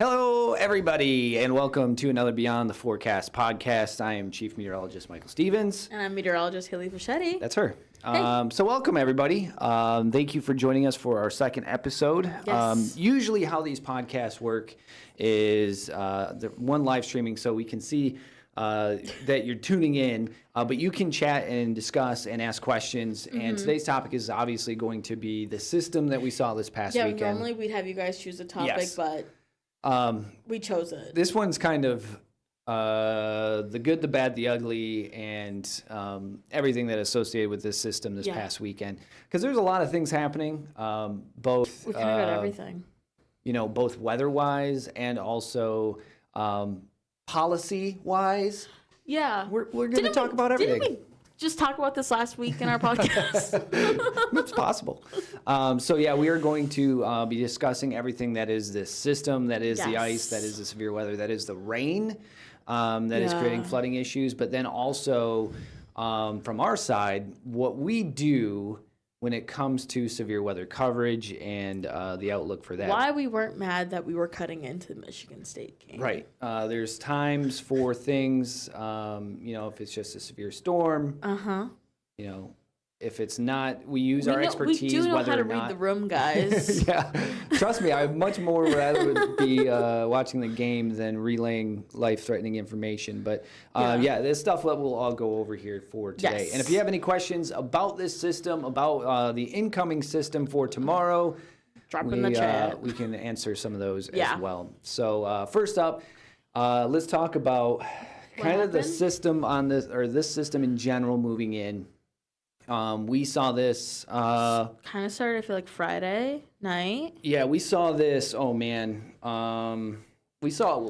Hello, everybody, and welcome to another Beyond the Forecast podcast. I am Chief Meteorologist Michael Stevens. And I'm meteorologist Haley Fischetti. That's her. So welcome, everybody. Thank you for joining us for our second episode. Yes. Usually how these podcasts work is the one live streaming so we can see that you're tuning in, but you can chat and discuss and ask questions. And today's topic is obviously going to be the system that we saw this past weekend. Normally we'd have you guys choose a topic, Yes. but we chose it. This one's kind of the good, the bad, the ugly, and everything that associated with this system this past weekend. Because there's a lot of things happening, both We kind of got everything. both weather-wise and also policy-wise. Yeah. We're going to talk about everything. Didn't we just talk about this last week in our podcast? It's possible. We are going to be discussing everything that is this system, that is the ice, that is the severe weather, that is the rain, that is creating flooding issues. But then also from our side, what we do when it comes to severe weather coverage and the outlook for that. Why we weren't mad that we were cutting into the Michigan State game. Right. There's times for things, if it's just a severe storm. If it's not, we use our expertise. We do know whether how to or not, read the room, guys. Yeah, trust me, I much more rather be watching the game than relaying life-threatening information. But this stuff that we'll all go over here for today. Yes. And if you have any questions about this system, about the incoming system for tomorrow, Drop in the chat. We can answer some of those as well. So first up, let's talk about kind of the system on this, or this system in general moving in. We saw this kind of started, I feel like, Friday night. Yeah, we saw this. Oh man, we saw it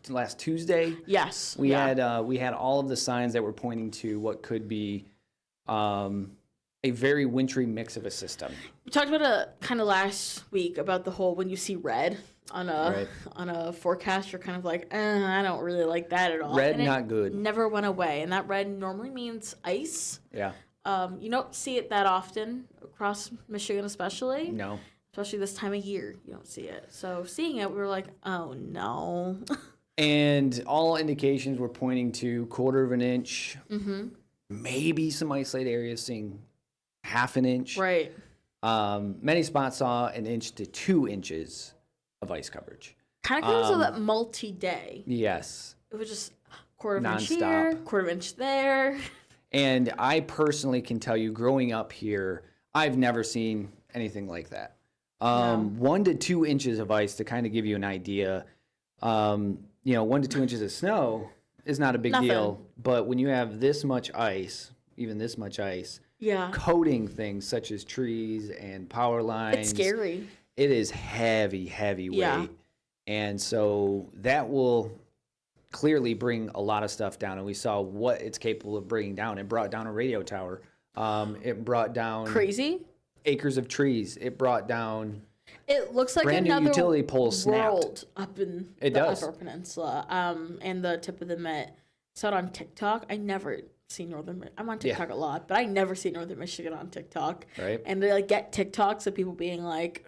last Tuesday. Yes. We had all of the signs that were pointing to what could be a very wintry mix of a system. We talked about it kind of last week about the whole when you see red on a forecast, you're kind of like, I don't really like that at all. Red, and not good. Never went away, and that red normally means ice. Yeah. You don't see it that often across Michigan, especially. No. Especially this time of year, you don't see it. So seeing it, we were like, oh no. And all indications were pointing to 1/4 of an inch. Maybe some isolated areas seeing 1/2 an inch. Right. Many spots saw 1 inch to 2 inches of ice coverage. Kind of goes with that multi-day. Yes. It was just 1/4 of an inch Non-stop. here, 1/4 of an inch there. And I personally can tell you, growing up here, I've never seen anything like that. 1 to 2 inches of ice, to kind of give you an idea. 1 to 2 inches of snow is not a big deal. But when you have this much ice, even this much ice, coating things such as trees and power lines. It's scary. It is heavy weight. And so that will clearly bring a lot of stuff down. And we saw what it's capable of bringing down. It brought down a radio tower. It brought down Crazy. acres of trees. It brought down It looks like brand new another utility pole snapped. world up in the Upper Peninsula, and the tip of the Met. Saw it on TikTok. I never see I'm on TikTok a lot, but I never see Northern Michigan on TikTok. Right. And they get TikToks of people being like,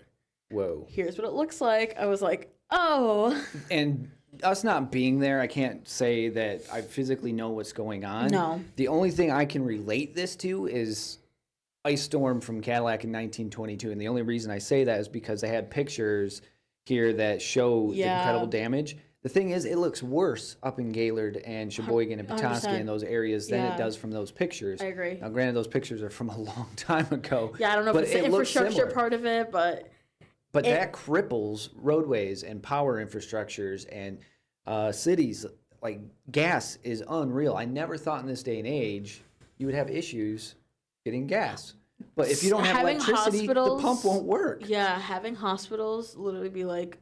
whoa, here's what it looks like. I was like, oh. And us not being there, I can't say that I physically know what's going on. No. The only thing I can relate this to is Ice Storm from Cadillac in 1922. And the only reason I say that is because they had pictures here that show the incredible damage. The thing is, it looks worse up in Gaylord and Sheboygan and Petoskey and those areas than it does from those pictures. I agree. Now, granted, those pictures are from a long time ago. Yeah, I don't know if it's the infrastructure part of it, but that cripples roadways and power infrastructures and cities. Like, gas is unreal. I never thought in this day and age you would have issues getting gas. But if you don't have electricity, the pump won't work. Yeah, having hospitals literally be like,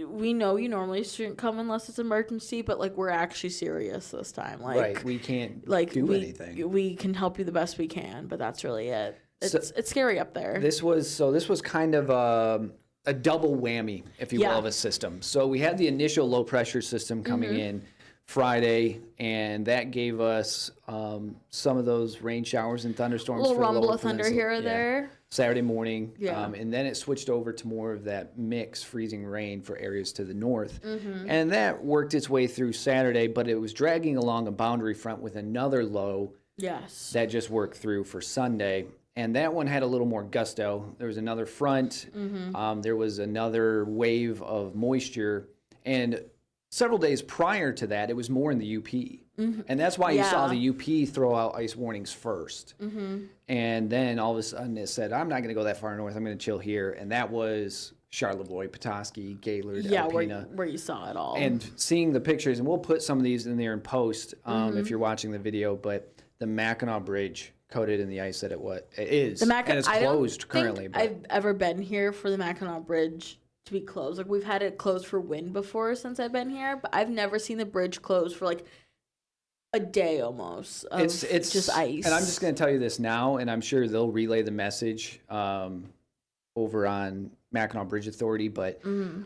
we know you normally shouldn't come unless it's emergency, but we're actually serious this time. Right, we can't do anything. We can help you the best we can, but that's really it. It's scary up there. This was kind of a double whammy, if you will, of a system. So we had the initial low pressure system coming in Friday, and that gave us some of those rain showers and thunderstorms. A little for the rumble lower of thunder peninsula. here or there. Saturday morning. Yeah. And then it switched over to more of that mix freezing rain for areas to the north. Mm-hmm. And that worked its way through Saturday, but it was dragging along a boundary front with another low Yes. that just worked through for Sunday. And that one had a little more gusto. There was another front. Mm-hmm. There was another wave of moisture. And several days prior to that, it was more in the UP. Mm-hmm. And that's why you saw Yeah. the UP throw out ice warnings first. Mm-hmm. And then all of a sudden it said, I'm not going to go that far north. I'm going to chill here. And that was Charlevoix, Petoskey, Gaylord, Yeah, Alpena. where you saw it all. And seeing the pictures, and we'll put some of these in there in post if you're watching the video, but the Mackinac Bridge coated in the ice that it is. The and it's I don't closed currently. think But I've ever been here for the Mackinac Bridge to be closed. Like, we've had it closed for wind before since I've been here, but I've never seen the bridge closed for like a day almost of it's just ice. And I'm just going to tell you this now, and I'm sure they'll relay the message over on Mackinac Bridge Authority, but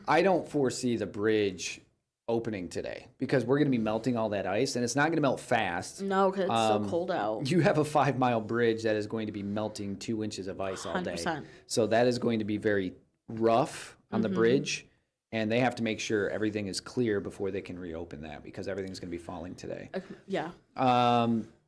I don't foresee the bridge opening today because we're going to be melting all that ice, and it's not going to melt fast. No, because it's so cold out. You have a 5-mile bridge that is going to be melting 2 inches of ice all day. 100%. So that is going to be very rough on the bridge, and they have to make sure everything is clear before they can reopen that because everything's going to be falling today. Yeah.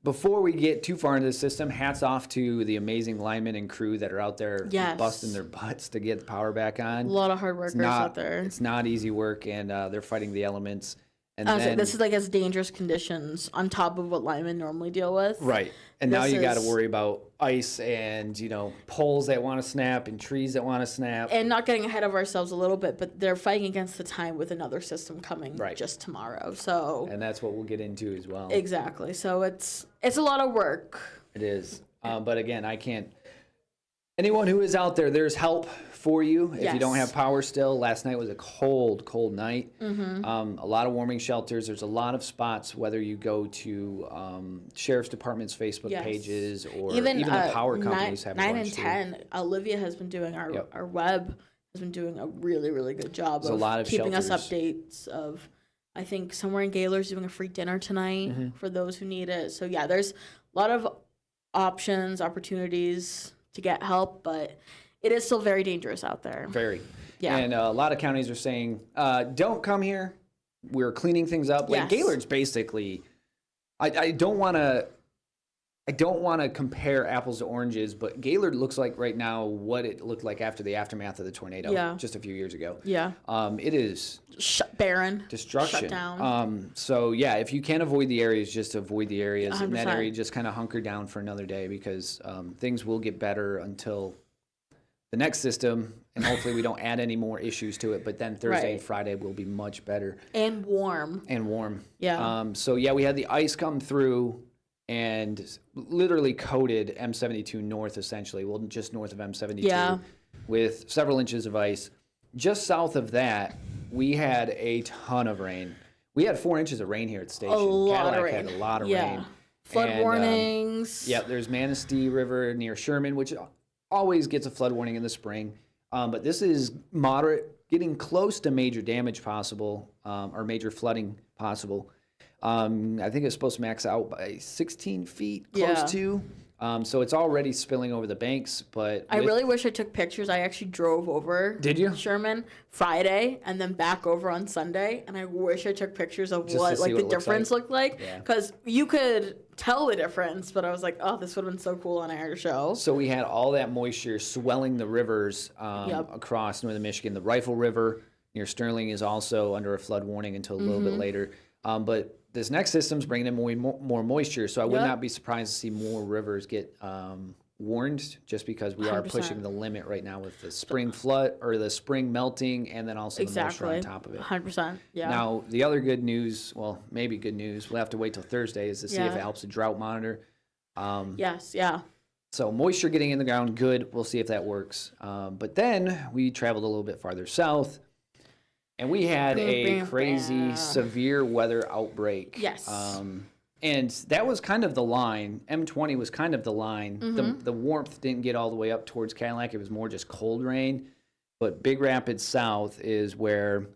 Before we get too far into the system, hats off to the amazing linemen and crew that are out there Yes. busting their butts to get the power back on. A lot of hard workers out there. It's not easy work, and they're fighting the elements. And I was like, then, this is like as dangerous conditions on top of what linemen normally deal with. right. And now This you got to is- worry about ice and, poles that want to snap and trees that want to snap. And not getting ahead of ourselves a little bit, but they're fighting against the time with another system coming Right. just tomorrow. So And that's what we'll get into as well. exactly. So it's a lot of work. It is. But again, I can't. Anyone who is out there, there's help for you if you don't Yes. have power still. Last night was a cold, cold night. A lot of warming shelters. There's a lot of spots, whether you go to Sheriff's Department's Facebook Yes. pages or Even the power companies have a 9 bunch and too. 10. Olivia has been doing our web has been doing a really, really good job There's a of lot of keeping us shelters. updates of. I think somewhere in Gaylord's doing a free dinner tonight Mm-hmm. for those who need it. So yeah, there's a lot of options, opportunities to get help, but it is still very dangerous out there. Very. Yeah. And a lot of counties are saying, don't come here. We're cleaning things up. Like Yes. Gaylord's basically, I don't want to compare apples to oranges, but Gaylord looks like right now what it looked like after the aftermath of the tornado Yeah. just a few years ago. Yeah. It is Barren. destruction. Shut down. So yeah, if you can avoid the areas, just avoid the areas. In that 100%. area, just kind of hunker down for another day because things will get better until the next system, and hopefully we don't add any more issues to it. But then Thursday and Right. Friday will be much better And warm. and warm. Yeah. So yeah, we had the ice come through and literally coated M72 north, essentially. Well, just north of M72 Yeah. with several inches of ice. Just south of that, we had a ton of rain. We had 4 inches of rain here at the station. A lot Cadillac of rain. had a lot of Yeah. rain. Flood And, warnings. Yeah, there's Manistee River near Sherman, which always gets a flood warning in the spring. But this is moderate, getting close to major damage possible, or major flooding possible. I think it's supposed to max out by 16 feet, close Yeah. to. So it's already spilling over the banks, but I with- really wish I took pictures. I actually drove over. Did you? Sherman Friday and then back over on Sunday, and I wish I took pictures of Just to what see like what the it looks difference like? looked like, Yeah. because you could tell the difference. But I was like, oh, this would have been so cool on air to show. So we had all that moisture swelling the rivers Yep. across northern Michigan. The Rifle River near Sterling is also under a flood warning until a little Mm-hmm. bit later. But this next system's bringing in more moisture, so I would Yep. not be surprised to see more rivers get warned, just because we are 100%. pushing the limit right now with the spring flood or the spring melting, and then also the moisture Exactly. on top of it. 100%. Yeah. Now, the other good news, well, maybe good news, we'll have to wait till Thursday, is to see if Yeah. it helps the drought monitor. Yes. Yeah. So moisture getting in the ground, good. We'll see if that works. But then we traveled a little bit farther south, and we had a crazy severe weather outbreak. Yes. And that was kind of the line. M20 was kind of the line. The warmth didn't get all the way up towards Cadillac. It was more just cold rain. But Big Rapids South is where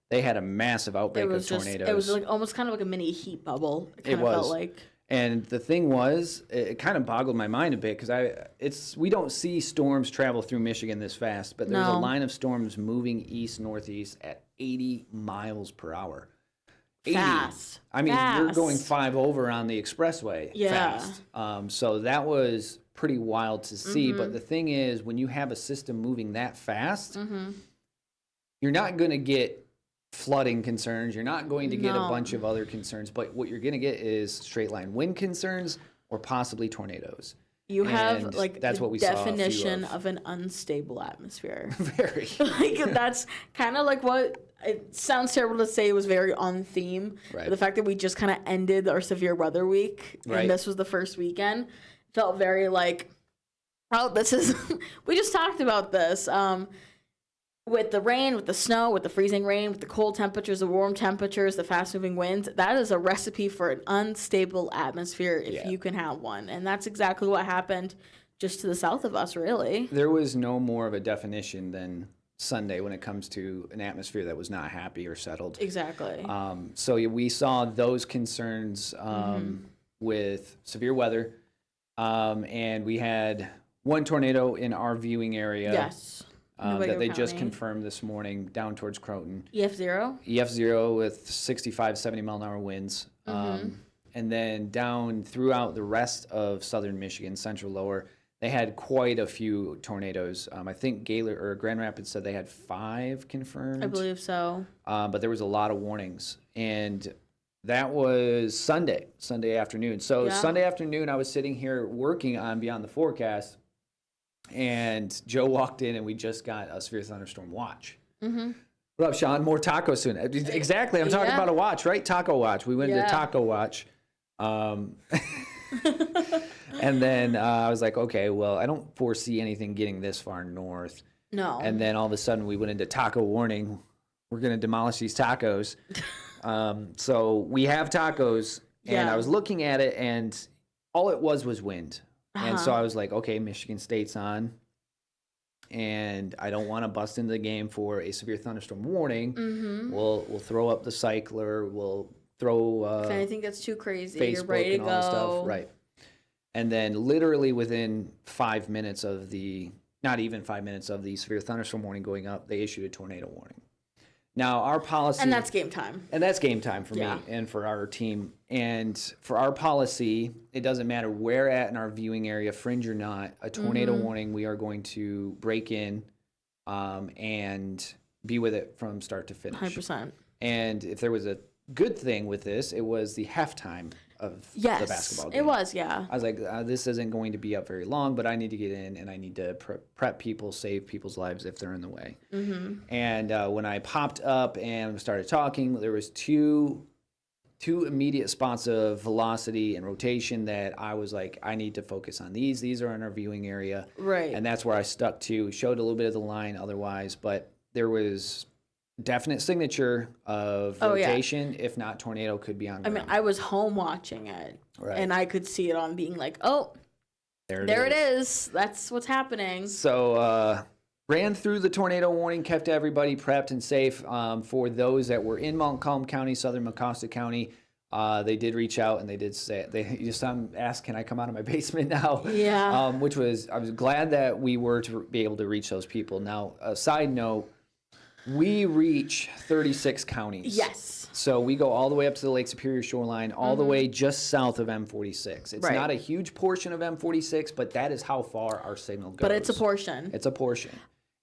they had a massive outbreak It was of just. tornadoes. It was like almost kind of like a mini heat bubble. It kind of was. felt like. And the thing was, it kind of boggled my mind a bit because we don't see storms travel through Michigan this fast, but there's a No. line of storms moving east northeast at 80 miles per hour. 80. Fast. I mean, we're Fast. going 5 over on the expressway Yeah. fast. So that was pretty wild to see. Mm-hmm. But the thing is, when you have a system moving that fast, Mm-hmm. you're not going to get flooding concerns. You're not going to get a No. bunch of other concerns. But what you're going to get is straight line wind concerns or possibly tornadoes. You have And like that's the what we saw a few definition of. of an unstable atmosphere. Very. Like that's kind of like what it sounds terrible to say. It was very on theme. Right. But the fact that we just kind of ended our severe weather week Right. and this was the first weekend felt very like, oh, this is. We just talked about this. With the rain, with the snow, with the freezing rain, with the cold temperatures, the warm temperatures, the fast-moving winds, that is a recipe for an unstable atmosphere if Yeah. you can have one. And that's exactly what happened just to the south of us, really. There was no more of a definition than Sunday when it comes to an atmosphere that was not happy or settled. Exactly. So yeah, we saw those concerns Mm-hmm. with severe weather, and we had one tornado in our viewing area. Yes. that Newaygo they just County. confirmed this morning down towards Croton. EF0? EF0 with 65, 70 mile an hour winds. And then down throughout the rest of southern Michigan, central lower, they had quite a few tornadoes. I think Gaylord or Grand Rapids said they had 5 confirmed. I believe so. But there was a lot of warnings. And that was Sunday afternoon. So Yeah. Sunday afternoon, I was sitting here working on Beyond the Forecast, and Joe walked in, and we just got a severe thunderstorm watch. Mm-hmm. What up, Sean? More taco soon. Exactly. I'm talking Yeah. about a watch, right? Taco watch. We went to Yeah. Taco Watch. And then I was like, okay, well, I don't foresee anything getting this far north. No. And then all of a sudden we went into taco warning. We're going to demolish these tacos. So we have tacos, and Yeah. I was looking at it, and all it was wind. And so Uh-huh. I was like, okay, Michigan State's on, and I don't want to bust into the game for a severe thunderstorm warning. Mm-hmm. We'll throw up the cycler. We'll throw If anything gets too crazy, Facebook you're ready to and all the go. stuff, right? And then literally within 5 minutes of not even 5 minutes of the severe thunderstorm warning going up, they issued a tornado warning. Now our policy, And that's game time. and that's game time for Yeah. me and for our team. And for our policy, it doesn't matter where at in our viewing area, fringe or not, a tornado Mm-hmm. warning, we are going to break in and be with it from start to finish. 100%. And if there was a good thing with this, it was the halftime of Yes. the basketball game. It was, yeah. I was like, this isn't going to be up very long, but I need to get in and I need to prep people, save people's lives if they're in the way. Mm-hmm. And when I popped up and started talking, there was two immediate spots of velocity and rotation that I was like, I need to focus on these. These are in our viewing area. Right. And that's where I stuck to. Showed a little bit of the line otherwise, but there was definite signature of Oh, yeah. rotation. If not, tornado could be on I ground. mean, I was home watching it, Right. and I could see it on being like, oh, there there it is. That's what's happening. So ran through the tornado warning, kept everybody prepped and safe. For those that were in Montcalm County, southern Mecosta County, they did reach out and they did say asked, "Can I come out of my basement now?" Yeah. I was glad that we were to be able to reach those people. Now, a side note, we reach 36 counties. Yes. So we go all the way up to the Lake Superior shoreline, all the way just south of M46. It's Right. not a huge portion of M46, but that is how far our signal goes. But it's a portion. It's a portion.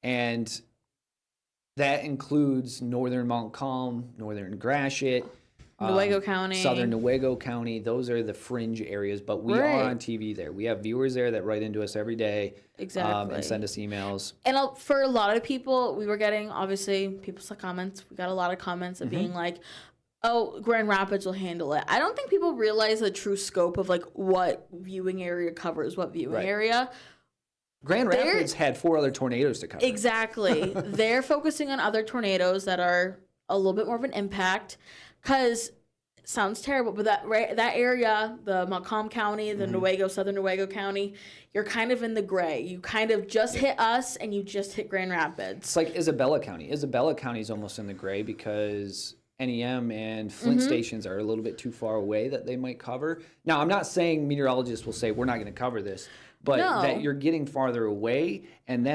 And that includes northern Montcalm, northern Gratiot, Newaygo County. southern Newaygo County. Those are the fringe areas, but we Right. are on TV there. We have viewers there that write into us every day Exactly. and send us emails. And for a lot of people, we were getting, obviously, people's comments. We got a lot of comments of being like, oh, Grand Rapids will handle it. I don't think people realize the true scope of like what viewing area covers what viewing Right. area. Grand They're- Rapids had 4 other tornadoes to cover. Exactly. They're focusing on other tornadoes that are a little bit more of an impact. Because sounds terrible, but that area, the Montcalm County, the Newaygo, southern Newaygo County, you're kind of in the gray. You kind of just hit us and you just hit Grand Rapids. It's like Isabella County. Isabella County is almost in the gray because NEM and Flint stations are a little bit too far away that they might cover. Now, I'm not saying meteorologists will say we're not going to cover this, but No. that you're getting farther away, and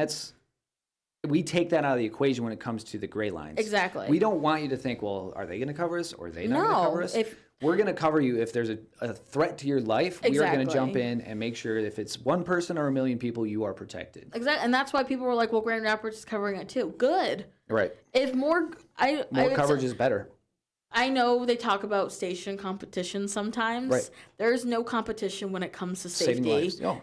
we take that out of the equation when it comes to the gray lines. Exactly. We don't want you to think, well, are they going to cover us or are they not going to No, cover us? We're going to cover you if there's a threat to your life. We are going to Exactly. jump in and make sure if it's one person or a million people, you are protected. Exactly, and that's why people were like, "Well, Grand Rapids is covering it too." Good. Right. If more, More coverage is better. I know they talk about station competition sometimes. Right. There's no competition when it comes to safety. Saving lives. No.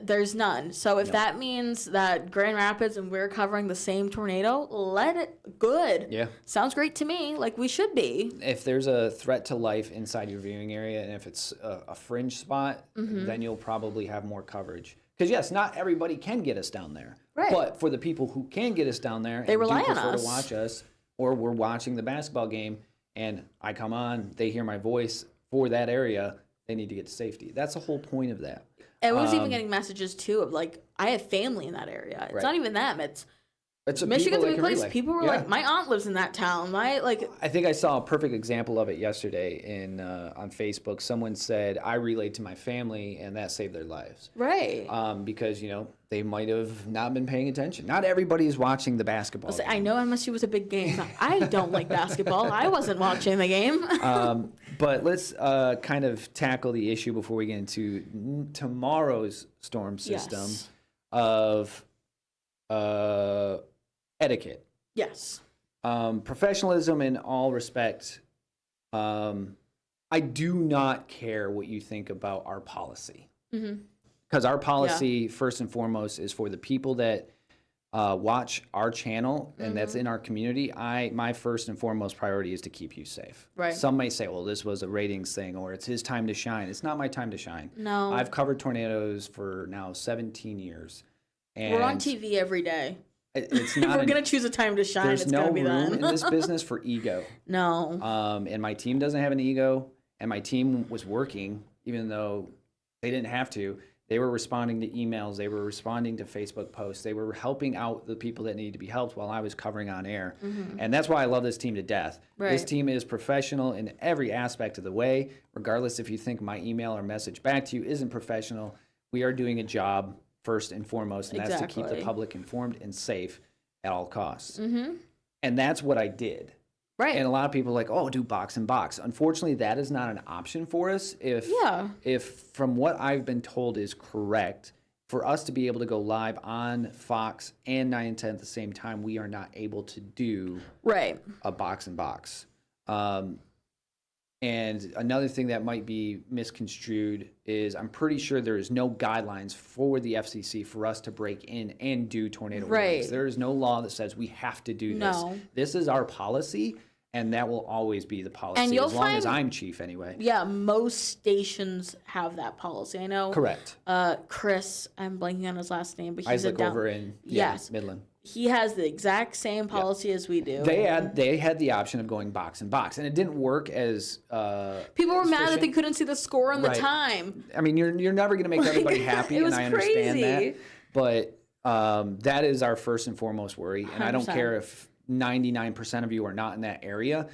There's none. So if that means that Grand Rapids and we're covering the same tornado, let it. Good. Yeah. Sounds great to me. Like we should be. If there's a threat to life inside your viewing area, and if it's a fringe spot, then you'll probably have more coverage. Because yes, not everybody can get us down there. Right. But for the people who can get us down there, They and rely do on prefer us. to watch us, or we're watching the basketball game, and I come on, they hear my voice for that area, they need to get to safety. That's the whole point of that. And we was even getting messages too of like, I have family in that area. It's Right. not even them. It's It's a Michigan's a people big that can place. relay. People were Yeah. like, my aunt lives in that town. I think I saw a perfect example of it yesterday on Facebook. Someone said, I relayed to my family, and that saved their lives. right. Because, they might have not been paying attention. Not everybody is watching the basketball I know MSU was a big game. I don't like basketball. I wasn't watching the game. But let's kind of tackle the issue before we get into tomorrow's storm system Yes. of etiquette. Yes. Professionalism in all respect. I do not care what you think about our policy. Because our policy, first and foremost, is for the people that watch our channel and that's in our community. My first and foremost priority is to keep you safe. Right. Some may say, well, this was a ratings thing or it's his time to shine. It's not my time to shine. No. I've covered tornadoes for now 17 years. And We're on TV every day. It's If not we're going to choose a time to shine, there's it's no going to be room in then. this business for ego. No. And my team doesn't have an ego, and my team was working, even though they didn't have to. They were responding to emails. They were responding to Facebook posts. They were helping out the people that needed to be helped while I was covering on air. And that's why I love this team to death. This Right. team is professional in every aspect of the way, regardless if you think my email or message back to you isn't professional. We are doing a job first and foremost, and that's to keep the Exactly. public informed and safe at all costs. And that's what I did. Right. And a lot of people are like, oh, do box and box. Unfortunately, that is not an option for us. If from what I've been told is correct, for us to be able to go live on Fox and 9 and 10 at the same time, we are not able to do Right. a box and box. And another thing that might be misconstrued is I'm pretty sure there is no guidelines for the FCC for us to break in and do tornado Right. warnings. There is no law that says we have to do this. No. This is our policy, and that will always be the policy And you'll as long as find- I'm chief anyway. Yeah, most stations have that policy. I know. Correct. Chris, I'm blanking on his last name, but he's Isaac a down. over in Yes. Midland. He has the exact same policy as we do. They had the option of going box and box, and it didn't work as People were mad that efficient. they couldn't see the score and the Right. time. I mean, you're never going to make everybody happy, it was and I understand crazy. that. But that is our first and foremost worry. And I don't 100%. care if 99% of you are not in that area.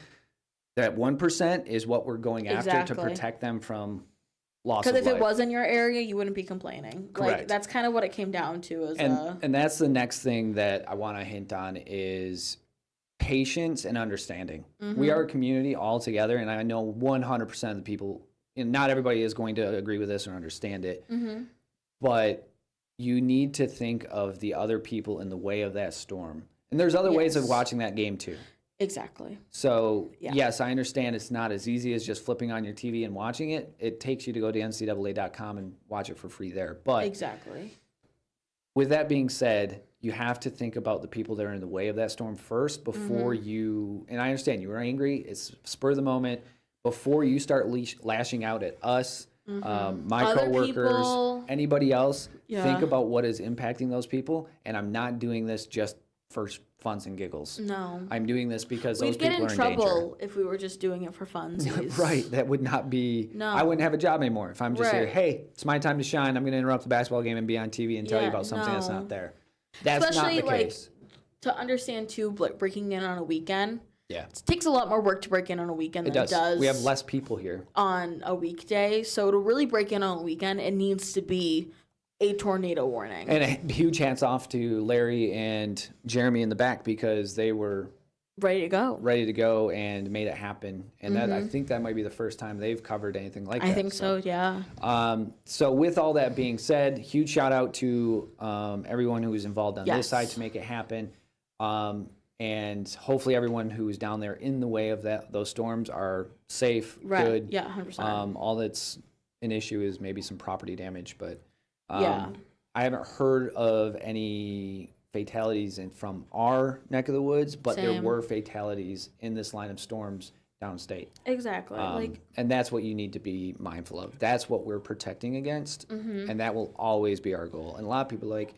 That 1% is what we're going after to Exactly. protect them from loss of Because life. if it was in your area, you wouldn't be complaining. Like Correct. that's kind of what it came down to. Is and that's the next thing that I want to hint on is patience and understanding. Mm-hmm. We are a community all together, and I know 100% of the people, and not everybody is going to agree with this or understand it, Mm-hmm. but you need to think of the other people in the way of that storm. And there's other ways of Yes. watching that game too. exactly. So, Yeah. yes, I understand it's not as easy as just flipping on your TV and watching it. It takes you to go to ncaa.com and watch it for free there. But Exactly. with that being said, you have to think about the people that are in the way of that storm first before you, and I understand you were angry, it's spur of the moment, before you start lashing out at us, my Other coworkers, people. anybody else, Yeah. think about what is impacting those people. And I'm not doing this just for funds and giggles. No. I'm doing this because those We'd get people in are in danger. trouble if we were just doing it for funsies. Right, that would not be. No. I wouldn't have a job anymore if I'm just here. Right. Hey, it's my time to shine. I'm going to interrupt the basketball game and be on TV and tell you Yeah, about something that's no. not there. That's Especially, not the like, case. To understand too, breaking in on a weekend, Yeah. It takes a lot more work to break in on a weekend than it does. We have less people here. On a weekday. So to really break in on a weekend, it needs to be a tornado warning. And a huge hats off to Larry and Jeremy in the back because they were ready to go and made it happen. And that I think that might be the first time they've covered anything like that. I think so, yeah. So with all that being said, huge shout out to everyone who was involved on this side to make it happen. And hopefully everyone who was down there in the way of those storms are safe, good. Yeah, 100%. All that's an issue is maybe some property damage, but yeah. I haven't heard of any fatalities from our neck of the woods, but there were fatalities in this line of storms downstate. Exactly. And that's what you need to be mindful of. That's what we're protecting against, and that will always be our goal. And a lot of people are like,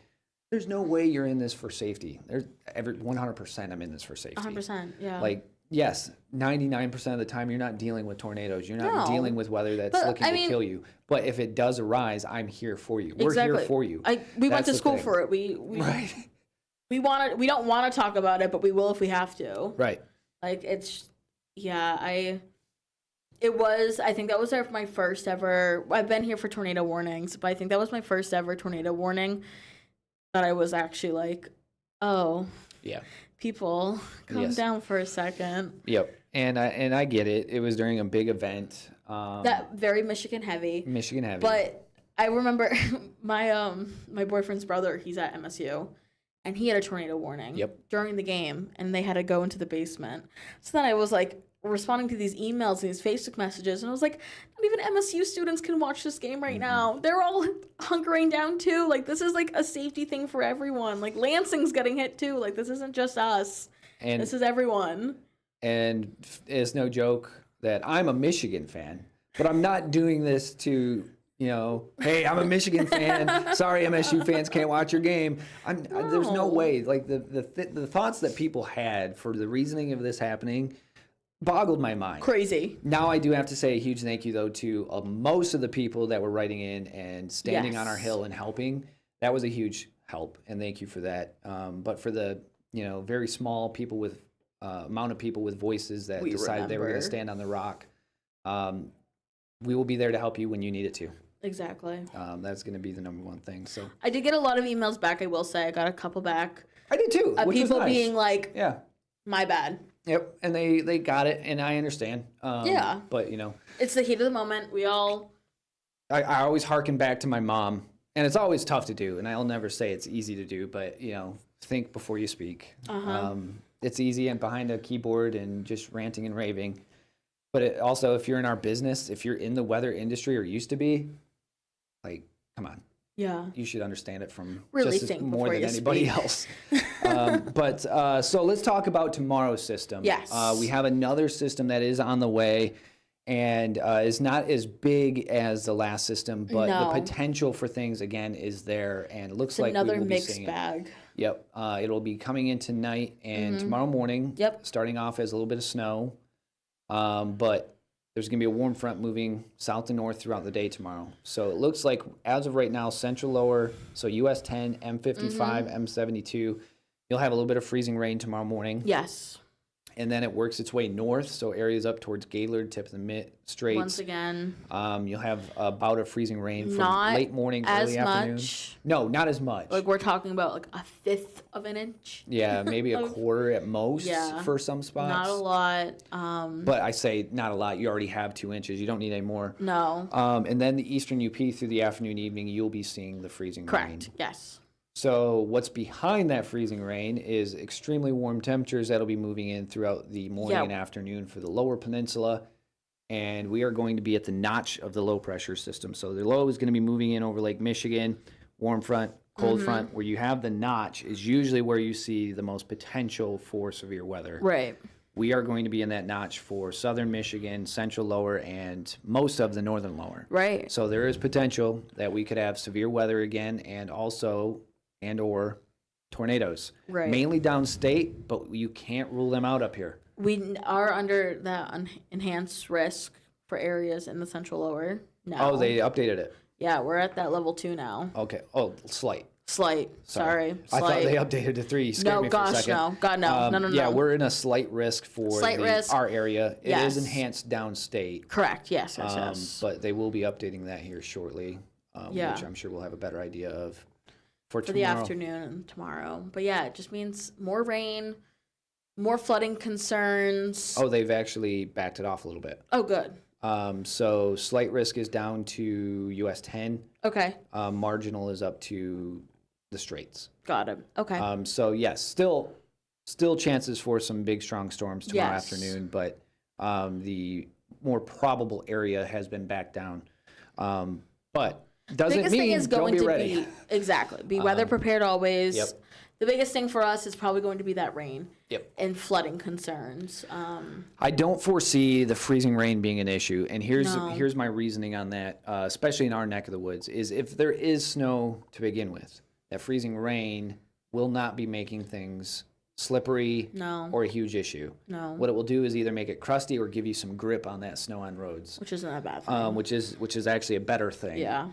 there's no way you're in this for safety. There's 100% I'm in this for safety. 100%, yeah. Like, yes, 99% of the time you're not dealing with tornadoes. You're not dealing with weather that's looking to kill you. But if it does arise, I'm here for you. We're here for you. We went to school for it. We don't want to talk about it, but we will if we have to. Right. Like it's, yeah, I think that was my first ever, I've been here for tornado warnings, but I think that was my first ever tornado warning that I was actually like, oh, yeah, people, calm down for a second. Yep. And I get it. It was during a big event. That very Michigan heavy. But I remember my boyfriend's brother, he's at MSU. And he had a tornado warning during the game, and they had to go into the basement. So then I was like responding to these emails and these Facebook messages, and I was like, not even MSU students can watch this game right now. They're all hunkering down too. Like, this is like a safety thing for everyone. Like, Lansing's getting hit too. Like, this isn't just us. And this is everyone. And it's no joke that I'm a Michigan fan, but I'm not doing this to, hey, I'm a Michigan fan. Sorry, MSU fans can't watch your game. There's no way. Like the thoughts that people had for the reasoning of this happening boggled my mind. Crazy. Now I do have to say a huge thank you though to most of the people that were writing in and standing on our hill and helping. That was a huge help, and thank you for that. But for the very small people with amount of people with voices that decided they were going to stand on the rock, we will be there to help you when you need it to. Exactly. That's going to be the number one thing. So I did get a lot of emails back. I will say I got a couple back. I did too. Which people was nice. Being like, "Yeah, my bad." Yep, and they got it, and I understand. Yeah, but it's the heat of the moment. I always harken back to my mom, and it's always tough to do, and I'll never say it's easy to do, but think before you speak. It's easy and behind a keyboard and just ranting and raving. But also, if you're in our business, if you're in the weather industry or used to be, like, come on. Yeah. You should understand it from really just as more than anybody else. So let's talk about tomorrow's system. Yes. We have another system that is on the way and is not as big as the last system, but the potential for things, again, is there. And it looks like another we will mixed be seeing bag. It. Yep. It'll be coming in tonight and tomorrow morning. Yep. Starting off as a little bit of snow. But there's going to be a warm front moving south to north throughout the day tomorrow. So it looks like, as of right now, central lower, so US 10, M55, M72, you'll have a little bit of freezing rain tomorrow morning. Yes. And then it works its way north, so areas up towards Gaylord, tip of the Mid Straits. Once again. You'll have a bout of freezing rain from late morning, early afternoon. Much. No, not as much. Like, we're talking about like a fifth of an inch. Yeah, maybe a quarter at most for some spots. Not a lot. But I say not a lot. You already have 2 inches. You don't need any more. No. And then the eastern UP through the afternoon, evening, you'll be seeing the freezing rain. Correct, yes. So what's behind that freezing rain is extremely warm temperatures that'll be moving in throughout the morning and afternoon for the lower peninsula. And we are going to be at the notch of the low pressure system. So the low is going to be moving in over Lake Michigan, warm front, cold front. Where you have the notch is usually where you see the most potential for severe weather. Right. We are going to be in that notch for southern Michigan, central lower, and most of the northern lower. Right. So there is potential that we could have severe weather again and or tornadoes. Right. Mainly downstate, but you can't rule them out up here. We are under that enhanced risk for areas in the central lower now. Oh, they updated it. Yeah, we're at that level 2 now. Okay. Oh, slight. Slight. Sorry. I thought Slight. they updated to 3. Scared No, me for a gosh, second. no. God, no. No. Yeah, we're in a slight risk for Slight risk. our area. It is Yes. enhanced downstate. Correct. Yes. But they will be updating that here shortly, Yeah. which I'm sure we'll have a better idea of for For the tomorrow. afternoon and tomorrow. But yeah, it just means more rain, more flooding concerns. Oh, they've actually backed it off a little bit. Oh, good. So slight risk is down to US 10. Okay. Marginal is up to the Straits. Got it. Okay. So yes, still chances for some big strong storms tomorrow Yes. afternoon, but the more probable area has been backed down. But doesn't Biggest mean thing is don't going be to ready. be exactly be weather prepared always. Yep. The biggest thing for us is probably going to be that rain. Yep. And flooding concerns. I don't foresee the freezing rain being an issue, and No. here's my reasoning on that, especially in our neck of the woods, is if there is snow to begin with, that freezing rain will not be making things slippery No. or a huge issue. No. What it will do is either make it crusty or give you some grip on that snow on roads, Which isn't a bad thing. which is actually a better thing. Yeah.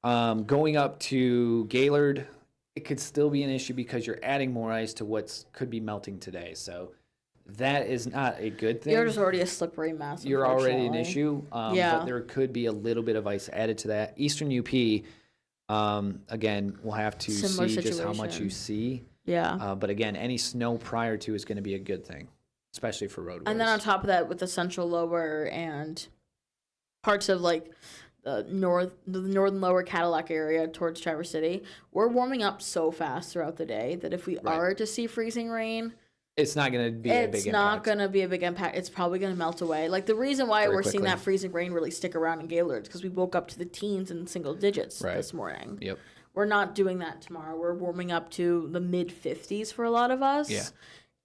Going up to Gaylord, it could still be an issue because you're adding more ice to what could be melting today. So that is not a good thing. You're just already a slippery mess. You're already an unfortunately. issue. Yeah. But there could be a little bit of ice added to that. Eastern UP, again, we'll have to Similar see just how much situation. you see. Yeah. But again, any snow prior to is going to be a good thing, especially for roadways. And then on top of that, with the central lower and parts of like the northern lower Cadillac area towards Traverse City, we're warming up so fast throughout the day that if we Right. are to see freezing rain, it's not going to be a big it's not impact. going to be a big impact. It's probably going to melt away. Like the reason why Very we're seeing quickly. that freezing rain really stick around in Gaylord is because we woke up to the teens and single digits Right. this morning. Yep. We're not doing that tomorrow. We're warming up to the mid 50s for a lot of us. Yeah.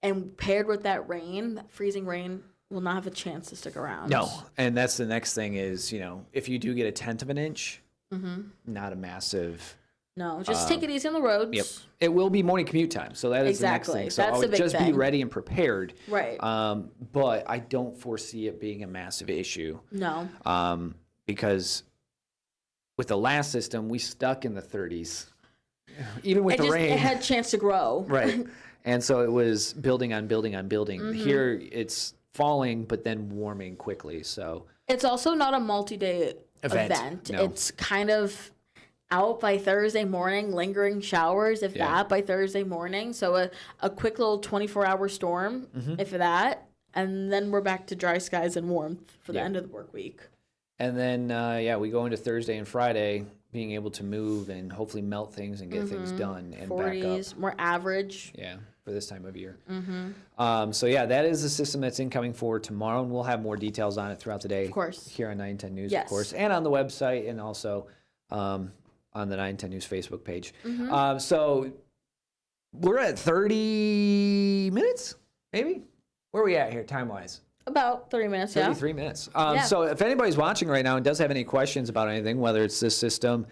And paired with that rain, that freezing rain will not have a chance to stick around. No, and that's the next thing is, if you do get a tenth of an inch, Mm-hmm. not a massive. No, just take it easy on the roads. Yep. It will be morning commute time, so that is Exactly. the next thing. So That's I the would big just be thing. ready and prepared. Right. But I don't foresee it being a massive issue. No. Because with the last system, we stuck in the 30s, even with It the rain. It had a chance to grow. Right. And so it was building on building on building. Mm-hmm. Here it's falling, but then warming quickly. So It's also not a multi-day event. No. It's kind of out by Thursday morning, lingering showers, if Yeah. that, by Thursday morning. So a quick little 24-hour storm, Mm-hmm. if that. And then we're back to dry skies and warmth for the Yeah. end of the work week. And then, we go into Thursday and Friday, being able to move and hopefully melt things and get things done and back up. 40s, more average. Yeah, for this time of year. So yeah, that is the system that's incoming for tomorrow, and we'll have more details on it throughout the day. Of course. Here on 910 News, Yes. of course, and on the website, and also on the 910 News Facebook page. So we're at 30 minutes, maybe? Where are we at here, time-wise? About 30 minutes, yeah. 33 minutes. Yeah. So if anybody's watching right now and does have any questions about anything, whether it's this system,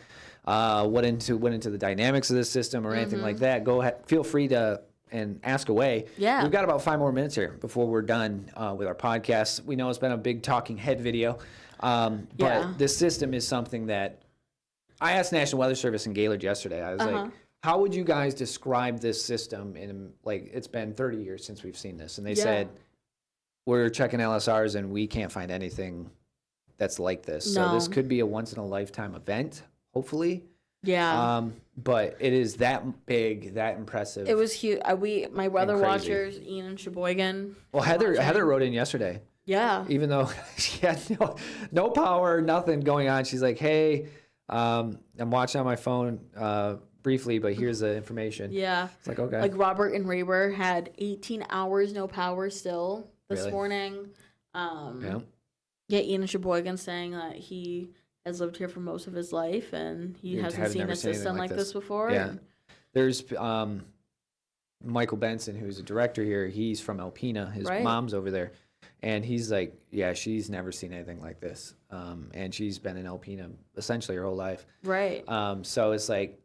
went into the dynamics of this system or anything like that, go ahead, feel free to and ask away. Yeah. We've got about 5 more minutes here before we're done with our podcast. We know it's been a big talking head video, Yeah. but this system is something that I asked National Weather Service in Gaylord yesterday. I was like, how would you guys describe this system in, like, it's been 30 years since we've seen this? And they Yeah. said, we're checking LSRs and we can't find anything that's like this. So this No. could be a once in a lifetime event, hopefully. Yeah. But it is that big, that impressive. It was huge. My weather crazy. watchers, Ian and Sheboygan. Well, Heather wrote in yesterday, Yeah. even though she had no power, nothing going on. She's like, hey, I'm watching on my phone briefly, but here's the information. Yeah. It's like, okay. Like Robert and Raber had 18 hours no power still this Really? morning. Yeah. Yeah, Ian Sheboygan saying that he has lived here for most of his life and he hasn't seen never a seen anything system like this before. Yeah. And- There's Michael Benson, who's a director here. He's from Alpena. His Right. mom's over there. And he's like, yeah, she's never seen anything like this. And she's been in Alpena essentially her whole life. Right. So it's like,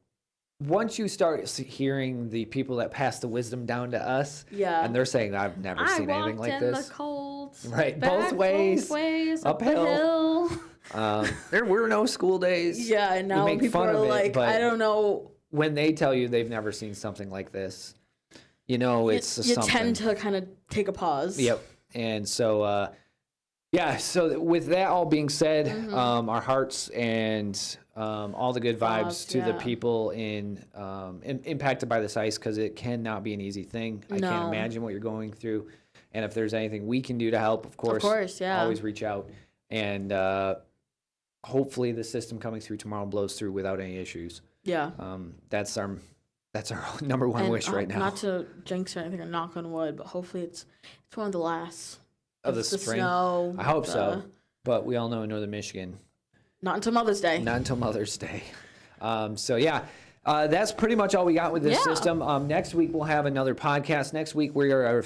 once you start hearing the people that pass the wisdom down to us, Yeah. and they're saying, I've never I seen anything walked like in this. the cold. Right, back both ways, Both ways. Up the uphill. hill. There were no school days. Yeah, and now make people fun are of it, like, but I don't know when they tell you they've never seen something like this, it's you something. tend to kind of take a pause. Yep. And so, so with that all being said, our hearts and all the good vibes to the people impacted by this ice, because it cannot be an easy thing. I can't imagine what you're going through. And if there's anything we can do to help, of course, always reach out. And hopefully the system coming through tomorrow blows through without any issues. Yeah. That's our number one wish right now. Not to jinx or anything or knock on wood, but hopefully it's one of the last of the spring. Snow, I hope so. But we all know in Northern Michigan, not until Mother's Day. Not until Mother's Day. That's pretty much all we got with this system. Next week we'll have another podcast. Next week we are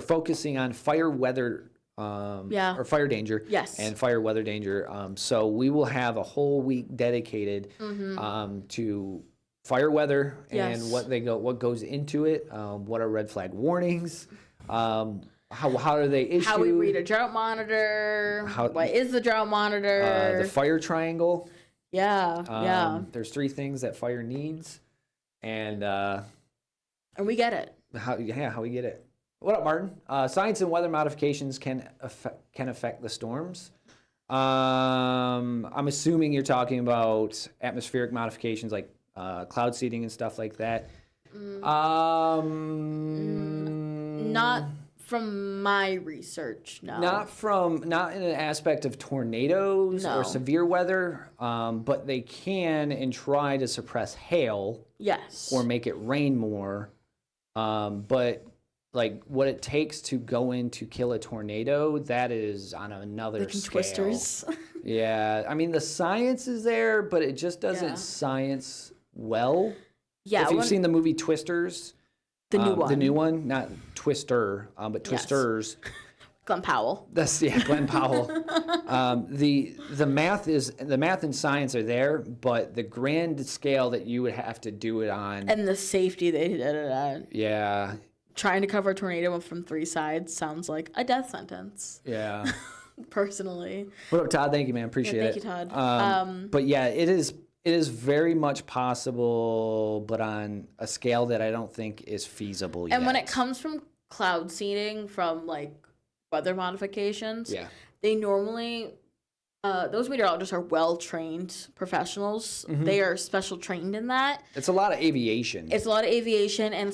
focusing on fire weather. Or fire danger. Yes. And fire weather danger. So we will have a whole week dedicated to fire weather and what goes into it. What are red flag warnings? How are they issued? How we read a drought monitor. What is the drought monitor? The fire triangle. Yeah. There's 3 things that fire needs, and we get it. How we get it. What up, Martin? Science and weather modifications can affect the storms. I'm assuming you're talking about atmospheric modifications like cloud seeding and stuff like that. Not from my research, no. Not in an aspect of tornadoes or severe weather, but they can and try to suppress hail. Yes. Or make it rain more. But like what it takes to go in to kill a tornado, that is on another scale. Twisters. Yeah, I mean the science is there, but it just doesn't science well. Yeah, if you've seen the movie Twisters, the new one, not Twister, but Twisters. Glenn Powell. Glenn Powell. The math and science are there, but the grand scale that you would have to do it on, and the safety they did it at. Yeah. Trying to cover a tornado from 3 sides sounds like a death sentence. Yeah. Personally. What up, Todd? Thank you, man. Appreciate it. Thank you, Todd. But yeah, it is very much possible, but on a scale that I don't think is feasible yet. And when it comes from cloud seeding, from like weather modifications, they normally those meteorologists are well-trained professionals. They are special trained in that. It's a lot of aviation. And it's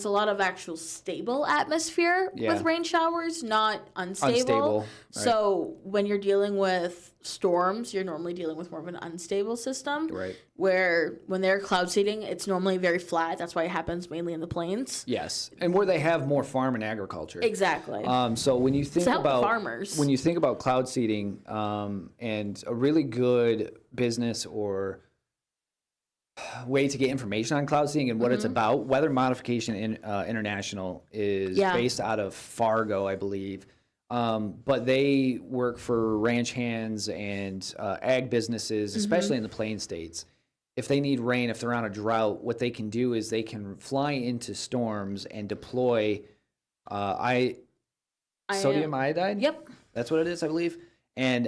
a lot of actual stable atmosphere with rain showers, not unstable. Right. So when you're dealing with storms, you're normally dealing with more of an unstable system. Right. Where when they're cloud seeding, it's normally very flat. That's why it happens mainly in the plains. Yes, and where they have more farm and agriculture. Exactly. So when you think about farmers, when you think about cloud seeding, and a really good business or way to get information on cloud seeding and what it's about, Weather Modification International is based out of Fargo, I believe. But they work for ranch hands and ag businesses, especially in the plain states. If they need rain, if they're on a drought, what they can do is they can fly into storms and deploy sodium iodide. Yep. That's what it is, I believe. And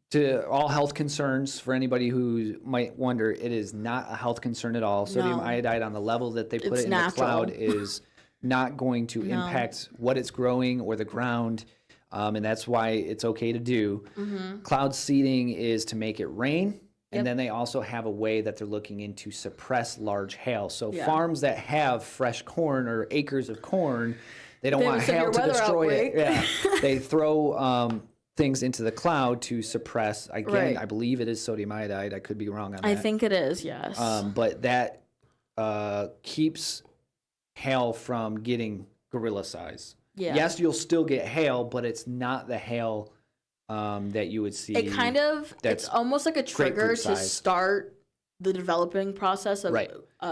to all health concerns, for anybody who might wonder, it is not a health concern at all. Sodium iodide on the level that they put it in the cloud is not going to impact what it's growing or the ground, and that's why it's okay to do. Cloud seeding is to make it rain, and then they also have a way that they're looking into suppress large hail. So farms that have fresh corn or acres of corn, they don't want hail to destroy it. Yeah, they throw things into the cloud to suppress. Again, I believe it is sodium iodide. I could be wrong on that. I think it is, yes. But that keeps hail from getting gorilla size. Yeah. Yes, you'll still get hail, but it's not the hail that you would see. It's almost like a trigger to start the developing process of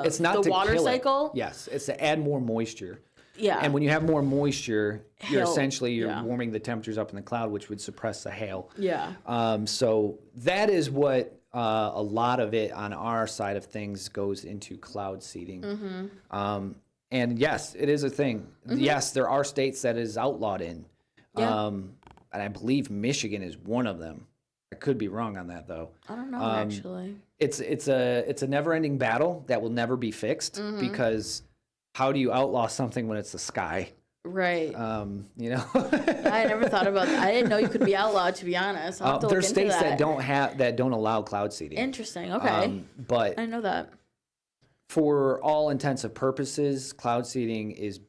it's not the to water kill cycle. It. Yes, it's to add more moisture. Yeah. And when you have more moisture, you're essentially yeah. warming the temperatures up in the cloud, which would suppress the hail. Yeah. So that is what a lot of it on our side of things goes into cloud seeding. Mm-hmm. And yes, it is a thing. Mm-hmm. Yes, there are states that is outlawed in. Yeah. And I believe Michigan is one of them. I could be wrong on that though. I don't know actually. It's a never-ending battle that will never be fixed Mm-hmm. because how do you outlaw something when it's the sky? Right. You know, I never thought about that. I didn't know you could be outlawed, to be honest. I'll have to look there's into states that. that don't allow cloud seeding. Interesting. Okay. I But didn't know that. for all intents and purposes, cloud seeding is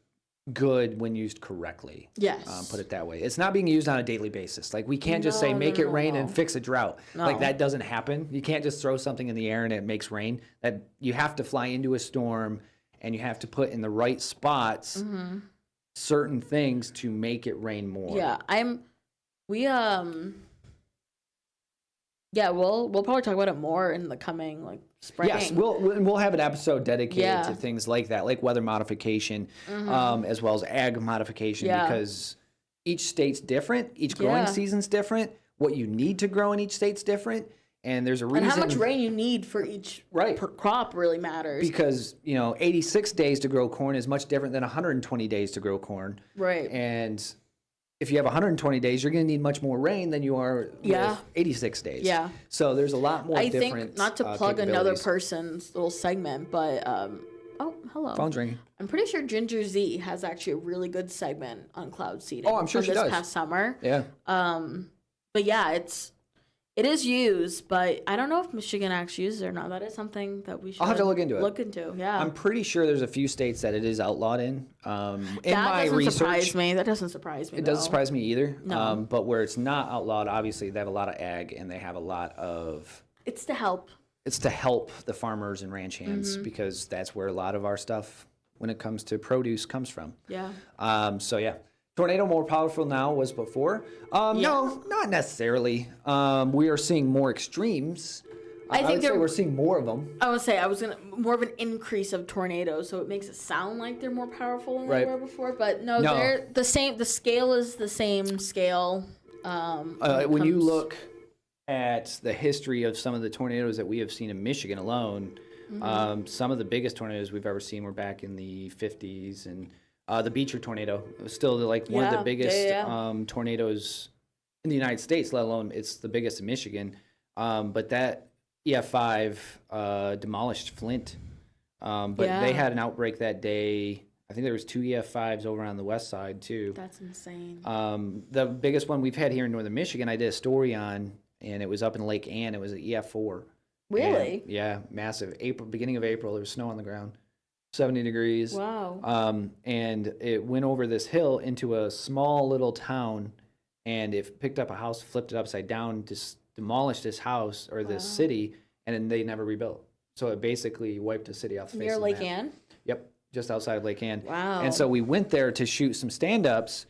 good when used correctly. Yes. Put it that way. It's not being used on a daily basis. Like we can't just say No, make no, it rain no. and fix a drought. No. Like that doesn't happen. You can't just throw something in the air and it makes rain. That you have to fly into a storm and you have to put in the right spots certain things to make it rain more. Yeah, we'll probably talk about it more in the coming like spring. Yes, we'll have an episode dedicated Yeah. to things like that, like weather modification, as well as ag modification, Yeah. because each state's different, each growing Yeah. season's different. What you need to grow in each state's different, and there's a reason. And how much rain you need for each Right. crop really matters. Because 86 days to grow corn is much different than 120 days to grow corn. Right. And if you have 120 days, you're going to need much more rain than you are Yeah. with 86 days. Yeah. So there's a lot more I different. think not to plug another capabilities. person's little segment, but oh, hello. Phone's ringing. I'm pretty sure Ginger Z has actually a really good segment on cloud seeding. Oh, I'm sure from she this does. past summer. Yeah. But yeah, it is used, but I don't know if Michigan actually uses it or not. That is something that we should I'll have to look into it. Look into, yeah. I'm pretty sure there's a few states that it is outlawed in. In that my doesn't research, surprise me. That doesn't surprise me. it doesn't though. surprise me either. No. But where it's not outlawed, obviously they have a lot of ag and they have a lot of. It's to help. It's to help the farmers and ranch hands Mm-hmm. because that's where a lot of our stuff, when it comes to produce, comes from. Yeah. So yeah, tornado more powerful now was before. No, not necessarily. We are seeing more extremes. I think would say they're- we're seeing more of them. I would say I was gonna more of an increase of tornadoes, so it makes it sound like they're more powerful than Right. they were before. But no, No. they're the same. The scale is the same scale. When you look at the history of some of the tornadoes that we have seen in Michigan alone, some of the biggest tornadoes we've ever seen were back in the 50s, and the Beecher tornado was still one of the Yeah, biggest yeah. tornadoes in the United States, let alone it's the biggest in Michigan. But that EF5 demolished Flint, but Yeah. they had an outbreak that day. I think there was 2 EF5s over on the west side too. That's insane. The biggest one we've had here in northern Michigan, I did a story on, and it was up in Lake Ann. It was an EF4. Really? And, yeah, massive. Beginning of April, there was snow on the ground, 70 degrees. Wow. And it went over this hill into a small little town, and it picked up a house, flipped it upside down, just demolished this house or this city, and then they never rebuilt. So it basically wiped the city off the face Near of the Lake map. Ann? Yep, just outside of Lake Ann. Wow. And so we went there to shoot some stand-ups,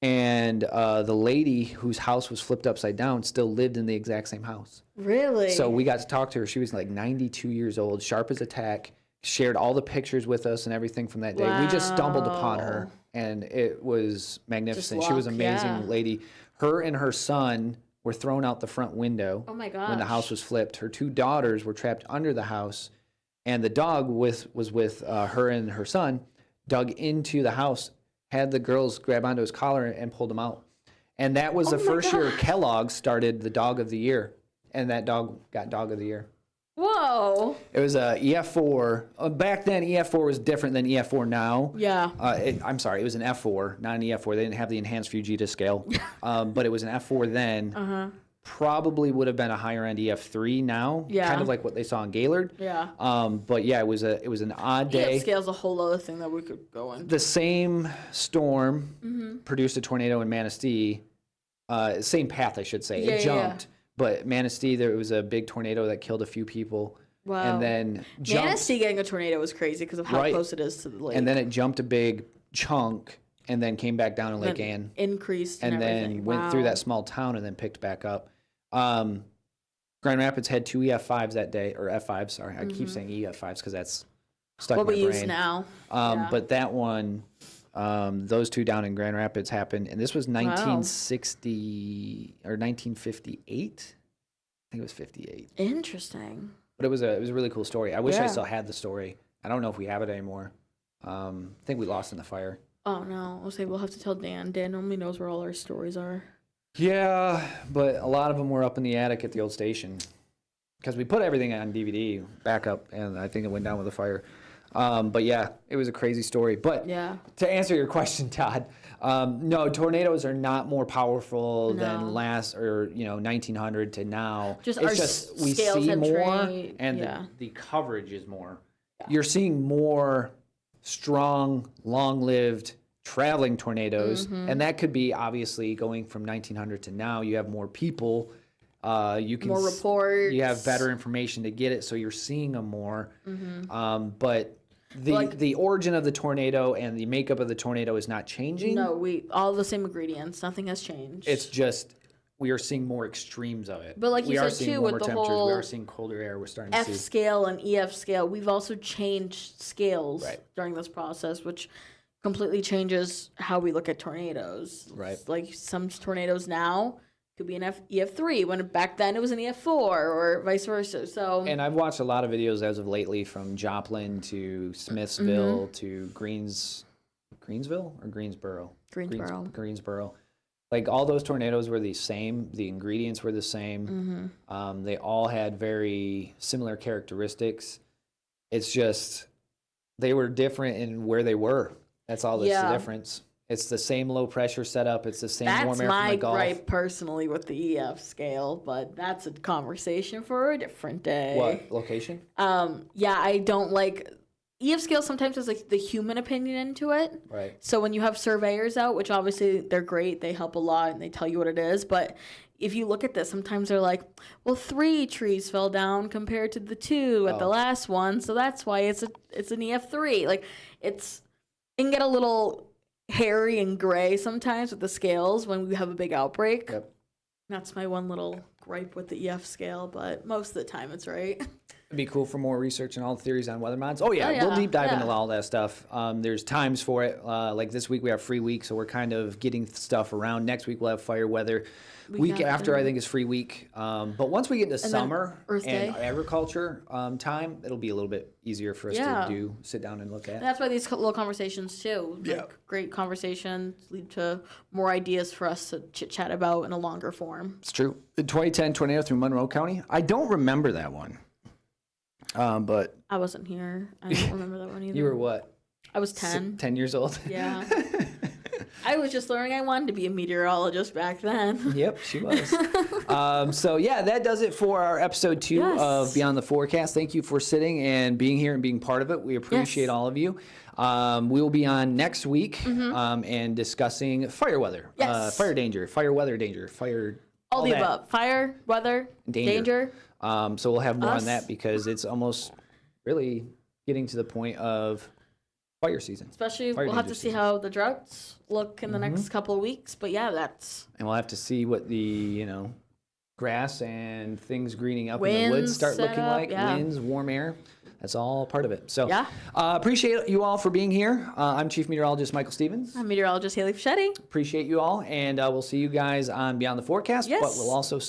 and the lady whose house was flipped upside down still lived in the exact same house. Really? So we got to talk to her. She was like 92 years old, sharp as a tack, shared all the pictures with us and everything from that day. We just stumbled upon her, and it was magnificent. She was an luck, amazing yeah. lady. Her and her son were thrown out the front window Oh my when the gosh. house was flipped. Her 2 daughters were trapped under the house, and the dog was with her and her son, dug into the house, had the girls grab onto his collar and pulled him out. And that was the my first year gosh. Kellogg started the Dog of the Year, and that dog got Dog of the Year. Whoa. It was a EF4. Back then, EF4 was different than EF4 now. Yeah. I'm sorry, it was an F4, not an EF4. They didn't have the enhanced Fujita scale, but it was an F4 then. Uh-huh. Probably would have been a higher end EF3 now, Yeah. kind of like what they saw in Gaylord. Yeah. But yeah, it was an odd day. EF scale's a whole other thing that we could go into. The same storm Mm-hmm. produced a tornado in Manistee. Same path, I should say. Yeah, It yeah, yeah. jumped, but Manistee, there was a big tornado that killed a few people. Wow. And then jumped. Manistee getting a tornado was crazy because of how Right. close it is to the lake. And then it jumped a big chunk and then came back down in Lake Then Ann increased and everything. then went through Wow. that small town and then picked back up. Grand Rapids had 2 EF5s that day, or F5s, sorry. I keep saying EF5s because that's stuck What in my we brain. use now. Yeah. But that one, those 2 down in Grand Rapids happened, and this was 1960 or 1958. I think it was 58. Interesting. But it was a really cool story. I wish I Yeah. still had the story. I don't know if we have it anymore. I think we lost in the fire. Oh no. I'll say we'll have to tell Dan. Dan normally knows where all our stories are. Yeah, but a lot of them were up in the attic at the old station because we put everything on DVD backup, and I think it went down with a fire. But yeah, it was a crazy story. But Yeah. to answer your question, Todd, no, tornadoes are not more powerful No. than 1900 to now. Just it's our just we scales see have more, trained- and yeah. the coverage is more. You're seeing more strong, long-lived traveling tornadoes, Mm-hmm. and that could be obviously going from 1900 to now. You have more people. You can More reports. You have better information to get it, so you're seeing them more. But the origin of the tornado and the makeup of the tornado is not changing. No, we all the same ingredients. Nothing has changed. It's just we are seeing more extremes of it. But like you we are said, seeing too, warmer with the temperatures. We whole are seeing colder air. We're starting to F see. scale and EF scale. We've also changed scales Right. during this process, which completely changes how we look at tornadoes. Right. Like some tornadoes now could be an EF3 when back then it was an EF4 or vice versa. So And I've watched a lot of videos as of lately, from Joplin to Smithsville Mm-hmm. to Greensville or Greensboro. Greensboro. Greensboro. Like all those tornadoes were the same. The ingredients were the same. Mm-hmm. They all had very similar characteristics. It's just they were different in where they were. That's all that's the Yeah. difference. It's the same low pressure setup. It's the same That's warm air from my the Gulf. gripe personally with the EF scale, but that's a conversation for a different day. What location? Yeah, I don't like EF scale. Sometimes has like the human opinion into it. Right. So when you have surveyors out, which obviously they're great, they help a lot and they tell you what it is, but if you look at this, sometimes they're like, well, 3 trees fell down compared to the 2 at the last one, so that's why it's an EF3. Like it can get a little hairy and gray sometimes with the scales when we have a big outbreak. Yep. That's my one little gripe with the EF scale, but most of the time it's right. It'd be cool for more research and all the theories on weather mods. Oh yeah, Oh, yeah, we'll deep dive yeah. into all that stuff. There's times for it. Like this week we have free week, so we're kind of getting stuff around. Next week we'll have fire weather. Week got after the- I think is free week. But once we get into then summer Earth and Day. agriculture time, it'll be a little bit easier for us Yeah. to sit down and look at. And that's why these little conversations too, like Yeah. great conversations lead to more ideas for us to chit chat about in a longer form. It's true. The 2010 tornado through Monroe County. I don't remember that one. But I wasn't here. I don't remember that one either. you were what? I was 10. 10 years old? Yeah. I was just learning I wanted to be a meteorologist back then. Yep, she was. So yeah, that does it for our episode 2 Yes. of Beyond the Forecast. Thank you for sitting and being here and being part of it. We appreciate Yes. all of you. We will be on next week and discussing fire weather, Yes. fire danger, fire weather danger, fire. All the that. above. Fire, weather, danger. So we'll have more on Us. that because it's almost really getting to the point of fire season. Especially, Fire we'll have danger to see season. how the droughts look in the next couple of weeks. But yeah, that's And we'll have to see what the, grass and things greening up in the woods Winds start set looking up, like. yeah. Winds, warm air. That's all part of it. So Yeah. appreciate you all for being here. I'm Chief Meteorologist Michael Stevens. I'm meteorologist Haley Fischetti. Appreciate you all. And we'll see you guys on Beyond the Forecast. Yes. But we'll also see